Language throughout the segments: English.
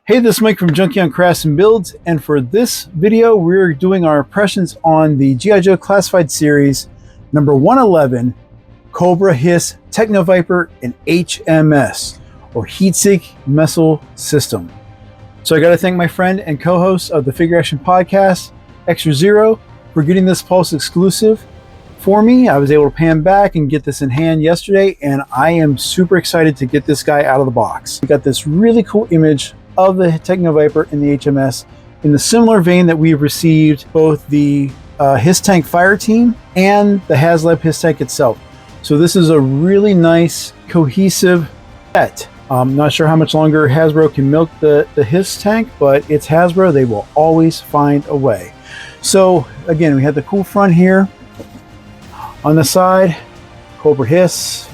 Hey, this is Mike from Junkie on Crafts and Builds, and for this video we're doing our impressions on the G.I. Joe Classified Series number 111 Cobra H.I.S, Techno-Viper, and H.M.S, or Heat-Sink Missile System. So I got to thank my friend and co-host of the Figure Action Podcast, Extra Zero, for getting this Pulse exclusive for me. I was able to pay him back and get this in hand yesterday, and I am super excited to get this guy out of the box. We got this really cool image of the Techno-Viper and the H.M.S in the similar vein that we've received both the H.I.S tank fire team and the HASLab H.I.S tank itself. So this is a really nice cohesive set. I'm not sure how much longer Hasbro can milk the H.I.S tank, but it's Hasbro. They will always find a way. So again, we have the cool front here. On the side, Cobra H.I.S.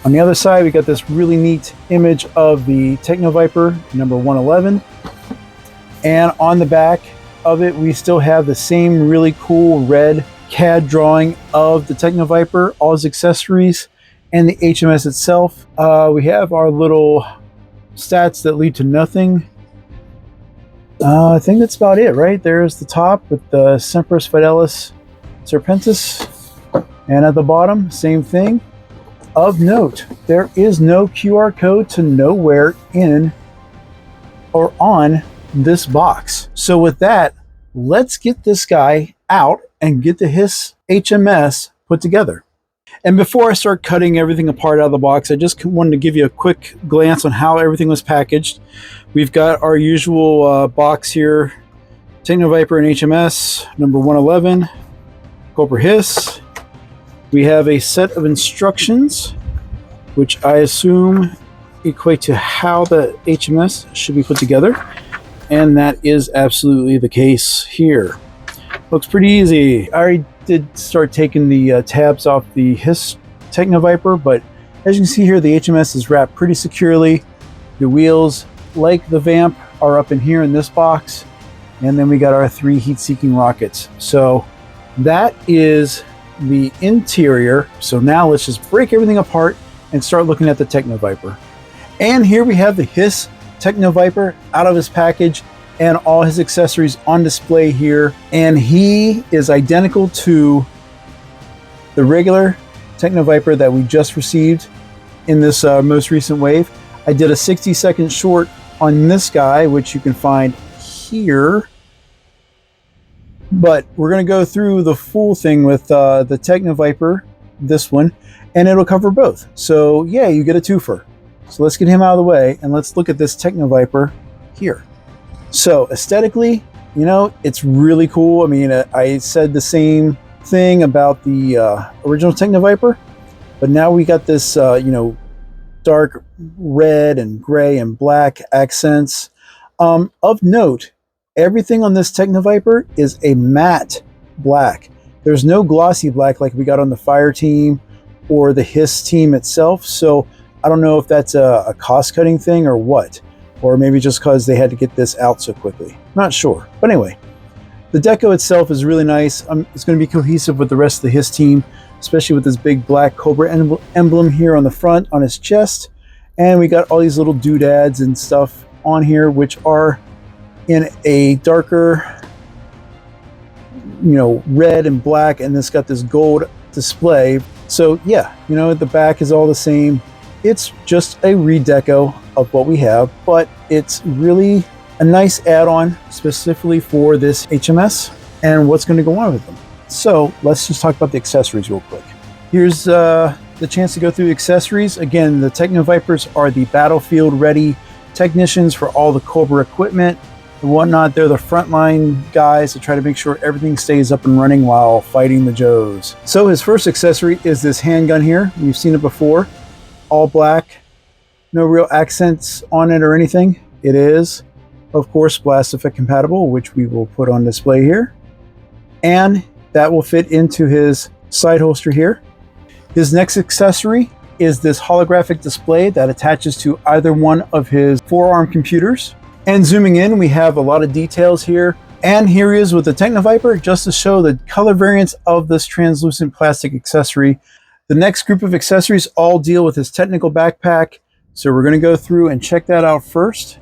On the other side, we got this really neat image of the Techno-Viper number 111. And on the back of it, we still have the same really cool red CAD drawing of the Techno-Viper, all his accessories, and the H.M.S itself. We have our little stats that lead to nothing. I think that's about it, right? There's the top with the Semperis Fidelis Serpentis. And at the bottom, same thing. Of note, there is no QR code to nowhere in or on this box. So with that, let's get this guy out and get the H.I.S H.M.S put together. And before I start cutting everything apart out of the box, I just wanted to give you a quick glance on how everything was packaged. We've got our usual box here, Techno-Viper and H.M.S, number 111, Cobra H.I.S. We have a set of instructions, which I assume equate to how the H.M.S should be put together. And that is absolutely the case here. Looks pretty easy. I already did start taking the tabs off the H.I.S Techno-Viper, but as you can see here, the H.M.S is wrapped pretty securely. The wheels, like the VAMP, are up in here in this box. And then we got our 3 heat-seeking rockets. So that is the interior. So now let's just break everything apart and start looking at the Techno-Viper. And here we have the H.I.S Techno-Viper out of his package and all his accessories on display here. And he is identical to the regular Techno-Viper that we just received in this most recent wave. I did a 60-second short on this guy, which you can find here. But we're going to go through the full thing with the Techno-Viper, this one, and it'll cover both. So yeah, you get a twofer. So let's get him out of the way and let's look at this Techno-Viper here. So aesthetically, you know, it's really cool. I mean, I said the same thing about the original Techno-Viper, but now we got this, you know, dark red and gray and black accents. Of note, everything on this Techno-Viper is a matte black. There's no glossy black like we got on the Fire team or the H.I.S team itself. So I don't know if that's a cost-cutting thing or what. Or maybe just because they had to get this out so quickly. Not sure. But anyway, the deco itself is really nice. It's going to be cohesive with the rest of the H.I.S team, especially with this big black Cobra emblem here on the front on his chest. And we got all these little doodads and stuff on here, which are in a darker, you know, red and black, and it's got this gold display. So yeah, you know, the back is all the same. It's just a redeco of what we have, but it's really a nice add-on specifically for this H.M.S and what's going to go on with them. So let's just talk about the accessories real quick. Here's the chance to go through the accessories. Again, the Techno-Vipers are the battlefield ready technicians for all the Cobra equipment and whatnot. They're the frontline guys to try to make sure everything stays up and running while fighting the Joes. So his first accessory is this handgun here. We've seen it before. All black, no real accents on it or anything. It is, of course, blast effect compatible, which we will put on display here. And that will fit into his side holster here. His next accessory is this holographic display that attaches to either one of his forearm computers. And zooming in, we have a lot of details here. And here he is with the Techno-Viper, just to show the color variants of this translucent plastic accessory. The next group of accessories all deal with his technical backpack. So we're going to go through and check that out first.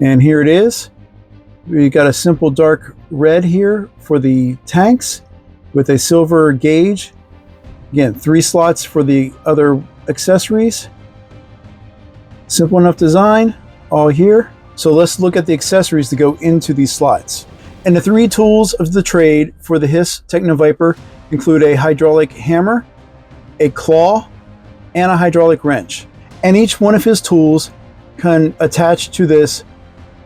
And here it is. We got a simple dark red here for the tanks with a silver gauge. Again, 3 slots for the other accessories. Simple enough design, all here. So let's look at the accessories to go into these slots. And the 3 tools of the trade for the H.I.S. Techno-Viper include a hydraulic hammer, a claw, and a hydraulic wrench. And each one of his tools can attach to this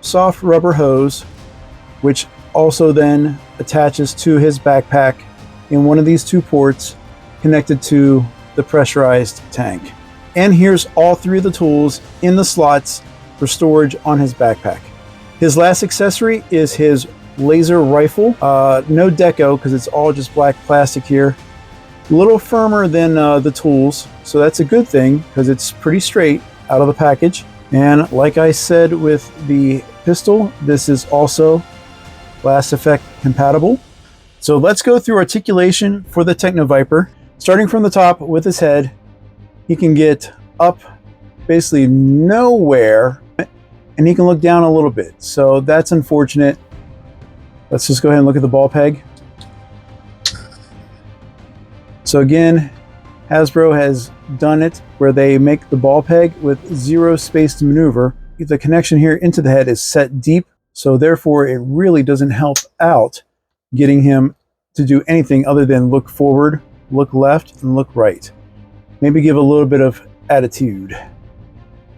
soft rubber hose, which also then attaches to his backpack in one of these 2 ports connected to the pressurized tank. And here's all 3 of the tools in the slots for storage on his backpack. His last accessory is his laser rifle. No deco because it's all just black plastic here. A little firmer than the tools, so that's a good thing because it's pretty straight out of the package. And like I said with the pistol, this is also blast effect compatible. So let's go through articulation for the Techno-Viper. Starting from the top with his head, he can get up basically nowhere, and he can look down a little bit. So that's unfortunate. Let's just go ahead and look at the ball peg. So again, Hasbro has done it where they make the ball peg with 0 space to maneuver. The connection here into the head is set deep, so therefore it really doesn't help out getting him to do anything other than look forward, look left, and look right. Maybe give a little bit of attitude.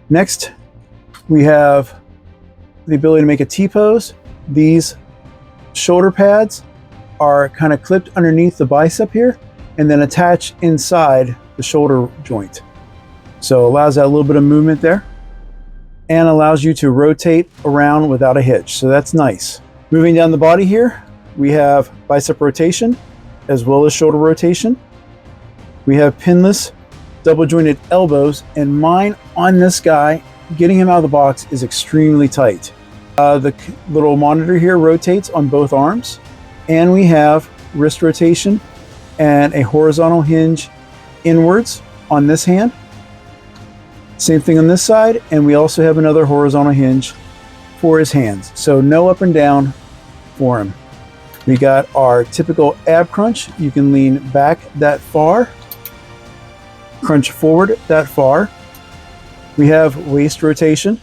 Next, we have the ability to make a T-pose. These shoulder pads are kind of clipped underneath the bicep here and then attach inside the shoulder joint. So allows that little bit of movement there and allows you to rotate around without a hitch. So that's nice. Moving down the body here, we have bicep rotation as well as shoulder rotation. We have pinless double jointed elbows, and mine on this guy, getting him out of the box is extremely tight. The little monitor here rotates on both arms, and we have wrist rotation and a horizontal hinge inwards on this hand. Same thing on this side, and we also have another horizontal hinge for his hands. So no up and down for him. We got our typical ab crunch. You can lean back that far, crunch forward that far. We have waist rotation,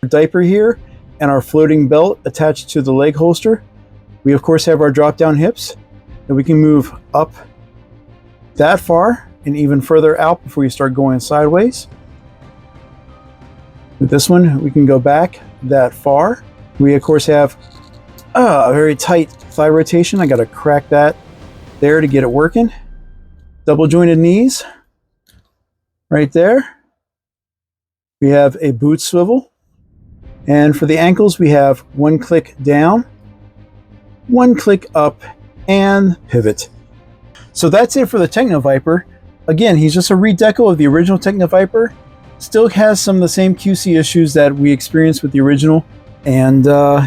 diaper here, and our floating belt attached to the leg holster. We of course have our drop down hips, and we can move up that far and even further out before you start going sideways. With this one, we can go back that far. We of course have a very tight thigh rotation. I got to crack that there to get it working. Double jointed knees right there. We have a boot swivel. And for the ankles, we have 1 click down, 1 click up, and pivot. So that's it for the Techno-Viper. Again, he's just a redeco of the original Techno-Viper. Still has some of the same QC issues that we experienced with the original. And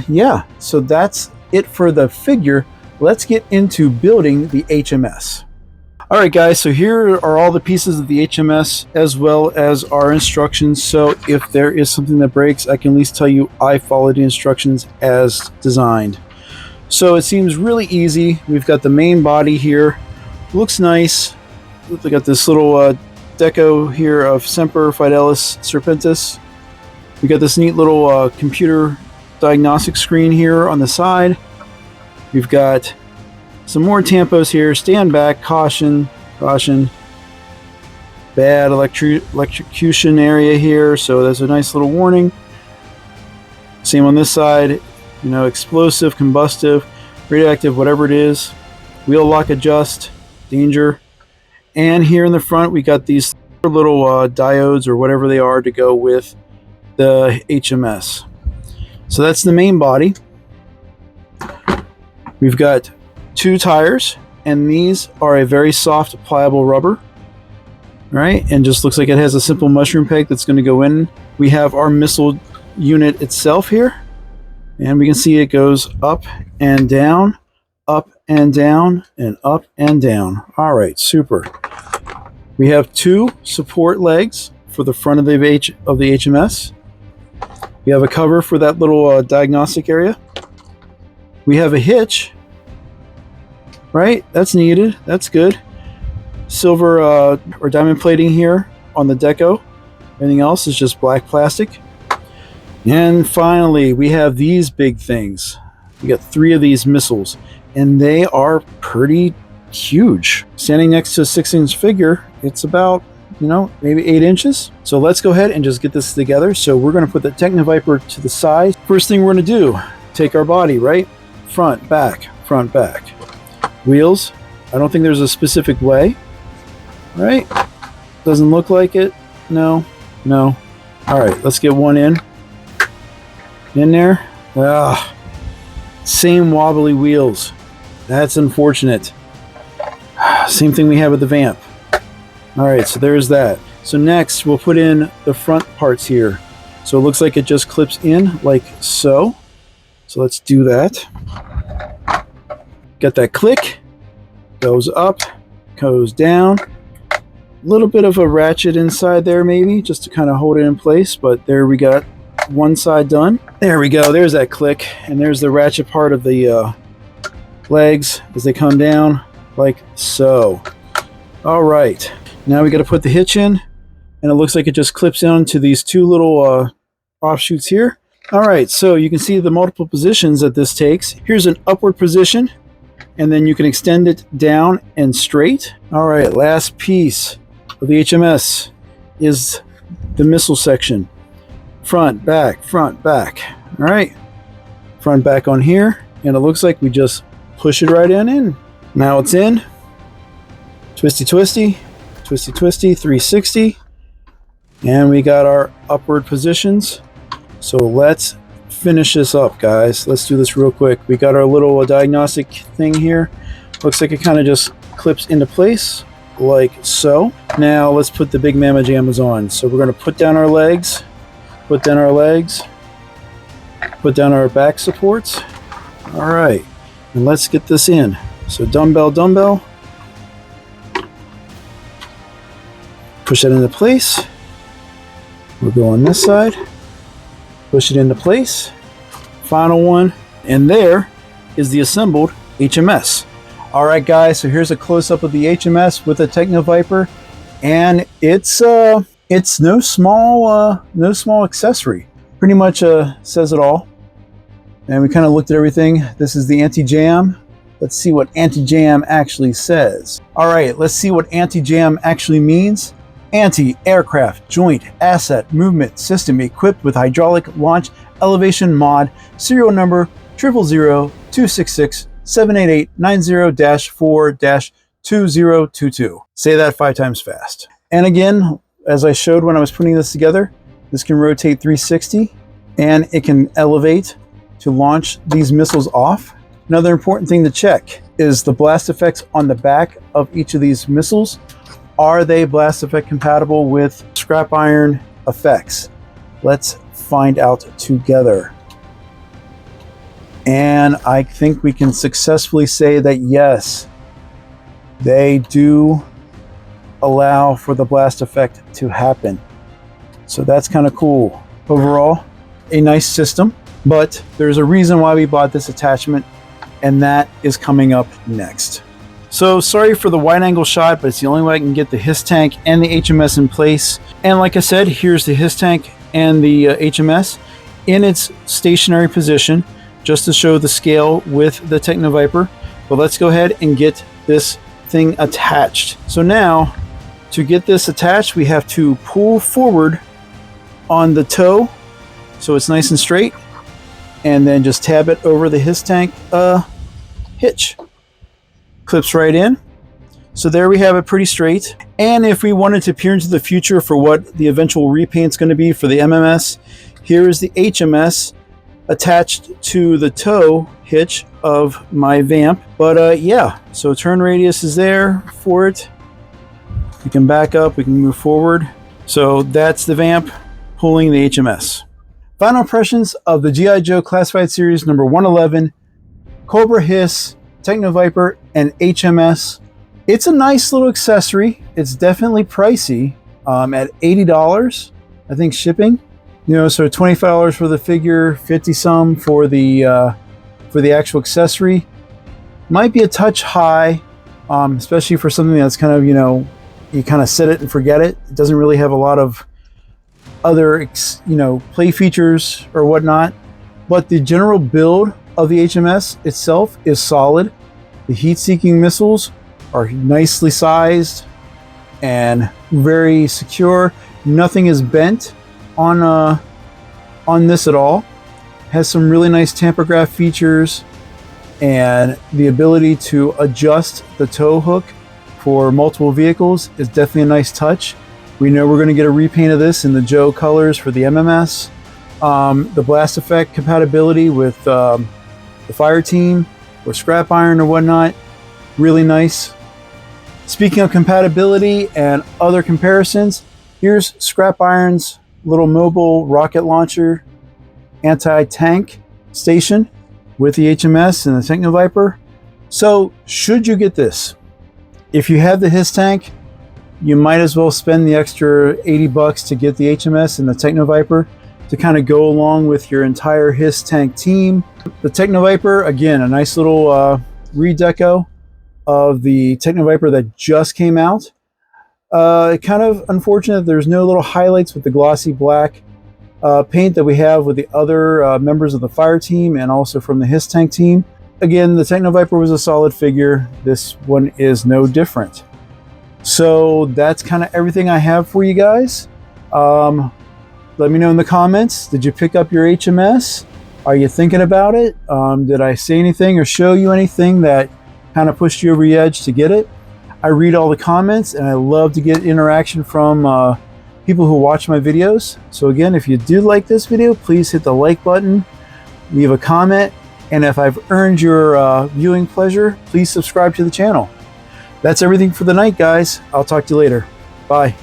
yeah, so that's it for the figure. Let's get into building the H.M.S. Alright guys, so here are all the pieces of the H.M.S. as well as our instructions. So if there is something that breaks, I can at least tell you I followed the instructions as designed. So it seems really easy. We've got the main body here. Looks nice. We got this little deco here of Semper Fidelis Serpentis. We got this neat little computer diagnostic screen here on the side. We've got some more tampos here. Stand back, caution, caution. Bad electrocution area here, so there's a nice little warning. Same on this side, you know, explosive, combustive, radioactive, whatever it is. Wheel lock adjust, danger. And here in the front, we got these little diodes or whatever they are to go with the H.M.S. So that's the main body. We've got 2 tires, and these are a very soft, pliable rubber. Right, and just looks like it has a simple mushroom peg that's going to go in. We have our missile unit itself here, and we can see it goes up and down, up and down, and up and down. All right, super. We have 2 support legs for the front of the H.M.S. We have a cover for that little diagnostic area. We have a hitch, right? That's needed. That's good. Silver or diamond plating here on the deco. Everything else is just black plastic. And finally, we have these big things. We got 3 of these missiles, and they are pretty huge. Standing next to a 6-inch figure, it's about, maybe 8 inches. So let's go ahead and just get this together. So we're going to put the Techno-Viper to the side. First thing we're going to do, take our body, right? Front, back, front, back. Wheels, I don't think there's a specific way, right? Doesn't look like it. No. All right, let's get one in there. Same wobbly wheels. That's unfortunate. Same thing we have with the VAMP. All right, so there's that. So next we'll put in the front parts here. So it looks like it just clips in like so. So let's do that. Got that click, goes up, goes down. A little bit of a ratchet inside there maybe, just to kind of hold it in place, but there we got one side done. There we go, there's that click, and there's the ratchet part of the legs as they come down like so. All right, now we got to put the hitch in, and it looks like it just clips down to these 2 little offshoots here. All right, so you can see the multiple positions that this takes. Here's an upward position, and then you can extend it down and straight. All right, last piece of the H.M.S. is the missile section. Front, back, front, back. All right, front, back on here, and it looks like we just push it right in. Now it's in. Twisty, twisty, twisty, twisty, 360. And we got our upward positions. So let's finish this up, guys. Let's do this real quick. We got our little diagnostic thing here. Looks like it kind of just clips into place like so. Now let's put the big mamma jammas on. So we're going to put down our legs, put down our legs, put down our back supports. All right, and let's get this in. So dumbbell, dumbbell. Push it into place. We'll go on this side. Push it into place. Final one, and there is the assembled H.M.S. All right, guys, so here's a close-up of the H.M.S. with a Techno-Viper, and it's no small accessory. Pretty much says it all. And we kind of looked at everything. This is the anti-jam. Let's see what anti-jam actually says. All right, let's see what anti-jam actually means. Anti-aircraft joint asset movement system equipped with hydraulic launch elevation mod, serial number 000-266-788-90-4-2022. Say that 5 times fast. And again, as I showed when I was putting this together, this can rotate 360 and it can elevate to launch these missiles off. Another important thing to check is the blast effects on the back of each of these missiles. Are they blast effect compatible with scrap iron effects? Let's find out together. And I think we can successfully say that yes, they do allow for the blast effect to happen. So that's kind of cool. Overall, a nice system, but there's a reason why we bought this attachment, and that is coming up next. So sorry for the wide angle shot, but it's the only way I can get the H.I.S. tank and the H.M.S. in place. And like I said, here's the H.I.S. tank and the H.M.S. in its stationary position, just to show the scale with the Techno-Viper. But let's go ahead and get this thing attached. So now, to get this attached, we have to pull forward on the toe so it's nice and straight, and then just tab it over the H.I.S. tank hitch. Clips right in. So there we have it, pretty straight. And if we wanted to peer into the future for what the eventual repaint's going to be for the M.M.S., here is the H.M.S. attached to the toe hitch of my VAMP. But yeah, so turn radius is there for it. We can back up, we can move forward. So that's the VAMP pulling the H.M.S. Final impressions of the G.I. Joe Classified Series number 111, Cobra, H.I.S., Techno-Viper, and H.M.S. It's a nice little accessory. It's definitely pricey at $80, I think, shipping. You know, so $25 for the figure, 50 some for the actual accessory. Might be a touch high, especially for something that's kind of, you know, you kind of set it and forget it. It doesn't really have a lot of other, you know, play features or whatnot. But the general build of the H.M.S. itself is solid. The heat-seeking missiles are nicely sized and very secure. Nothing is bent on this at all. Has some really nice tamper graph features and the ability to adjust the tow hook for multiple vehicles is definitely a nice touch. We know we're going to get a repaint of this in the Joe colors for the MMS. The blast effect compatibility with the fire team or scrap iron or whatnot, really nice. Speaking of compatibility and other comparisons, here's scrap iron's little mobile rocket launcher anti-tank station with the H.M.S. and the Techno-Viper. So should you get this, if you have the H.I.S. tank, you might as well spend the extra $80 to get the H.M.S. and the Techno-Viper to kind of go along with your entire H.I.S. tank team. The Techno-Viper, again, a nice little redeco of the Techno-Viper that just came out. Kind of unfortunate there's no little highlights with the glossy black paint that we have with the other members of the fire team and also from the H.I.S. tank team. Again, the Techno-Viper was a solid figure. This one is no different. So that's kind of everything I have for you guys. Let me know in the comments, did you pick up your H.M.S? Are you thinking about it? Did I say anything or show you anything that kind of pushed you over the edge to get it? I read all the comments and I love to get interaction from people who watch my videos. So again, if you do like this video, please hit the like button, leave a comment, and if I've earned your viewing pleasure, please subscribe to the channel. That's everything for the night, guys. I'll talk to you later. Bye.